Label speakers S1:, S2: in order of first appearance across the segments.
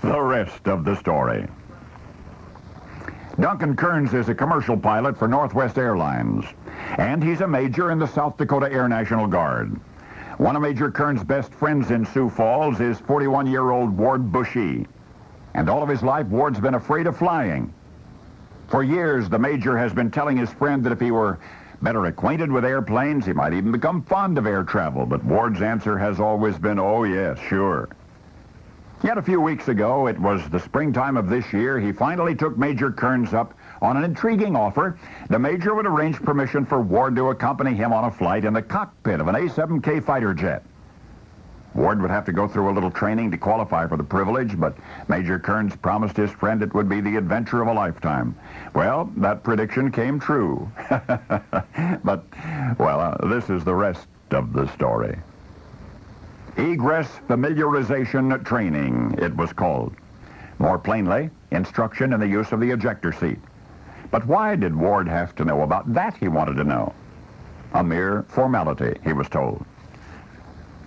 S1: The rest of the story. Duncan Kearns is a commercial pilot for Northwest Airlines, and he's a major in the South Dakota Air National Guard. One of Major Kearns' best friends in Sioux Falls is 41-year-old Ward Bushy, and all of his life, Ward's been afraid of flying. For years, the major has been telling his friend that if he were better acquainted with airplanes, he might even become fond of air travel, but Ward's answer has always been, oh, yes, sure. Yet a few weeks ago, it was the springtime of this year, he finally took Major Kearns up on an intriguing offer. The major would arrange permission for Ward to accompany him on a flight in the cockpit of an A-7K fighter jet. Ward would have to go through a little training to qualify for the privilege, but Major Kearns promised his friend it would be the adventure of a lifetime. Well, that prediction came true. But, well, this is the rest of the story. Egress Familiarization Training, it was called. More plainly, instruction in the use of the ejector seat. But why did Ward have to know about that, he wanted to know? A mere formality, he was told.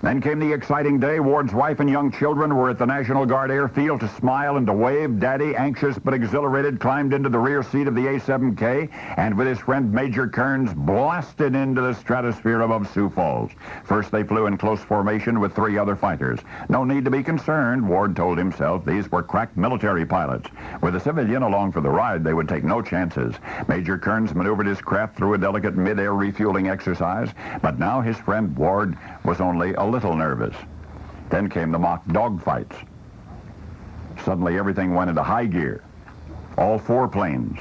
S1: Then came the exciting day. Ward's wife and young children were at the National Guard airfield to smile and to wave. Daddy, anxious but exhilarated, climbed into the rear seat of the A-7K and with his friend Major Kearns blasted into the stratosphere above Sioux Falls. First they flew in close formation with 3 other fighters. No need to be concerned, Ward told himself. These were crack military pilots. With a civilian along for the ride, they would take no chances. Major Kearns maneuvered his craft through a delicate mid-air refueling exercise, but now his friend Ward was only a little nervous. Then came the mock dogfights. Suddenly everything went into high gear. All 4 planes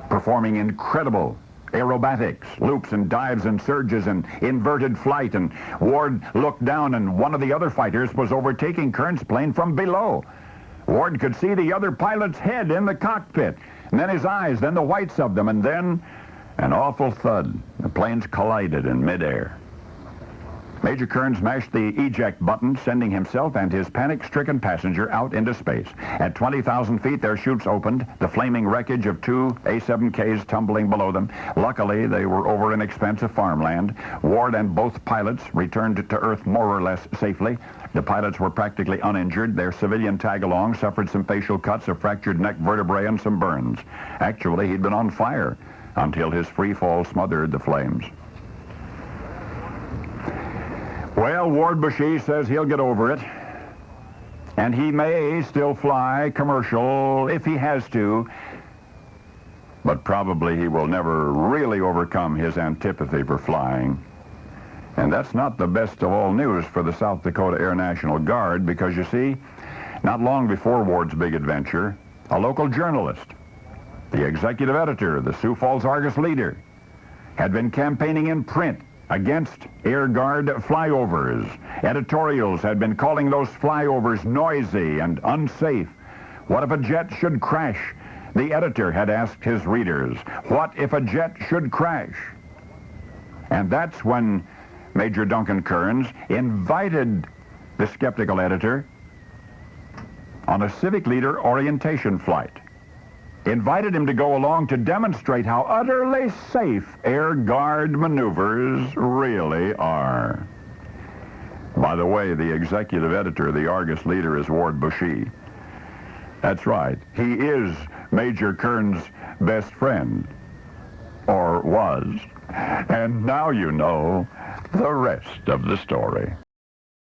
S1: performing incredible aerobatics, loops and dives and surges and inverted flight, and Ward looked down and one of the other fighters was overtaking Kearns' plane from below. Ward could see the other pilot's head in the cockpit, and then his eyes, then the whites of them, and then an awful thud. The planes collided in midair. Major Kearns mashed the eject button, sending himself and his panic-stricken passenger out into space. At 20,000 feet, their chutes opened, the flaming wreckage of 2 A-7Ks tumbling below them. Luckily, they were over an expanse of farmland. Ward and both pilots returned to Earth more or less safely. The pilots were practically uninjured. Their civilian tag-along suffered some facial cuts, a fractured neck vertebrae, and some burns. Actually, he'd been on fire until his free fall smothered the flames. Well, Ward Bushy says he'll get over it, and he may still fly commercial if he has to, but probably he will never really overcome his antipathy for flying. And that's not the best of all news for the South Dakota Air National Guard, because you see, not long before Ward's big adventure, a local journalist, the executive editor of the Sioux Falls Argus-Leader, had been campaigning in print against Air Guard flyovers. Editorials had been calling those flyovers noisy and unsafe. What if a jet should crash? The editor had asked his readers, what if a jet should crash? And that's when Major Duncan Kearns invited the skeptical editor on a civic leader orientation flight. Invited him to go along to demonstrate how utterly safe Air Guard maneuvers really are. By the way, the executive editor of the Argus-Leader is Ward Bushy. That's right. He is Major Kearns' best friend. Or was. And now you know the rest of the story.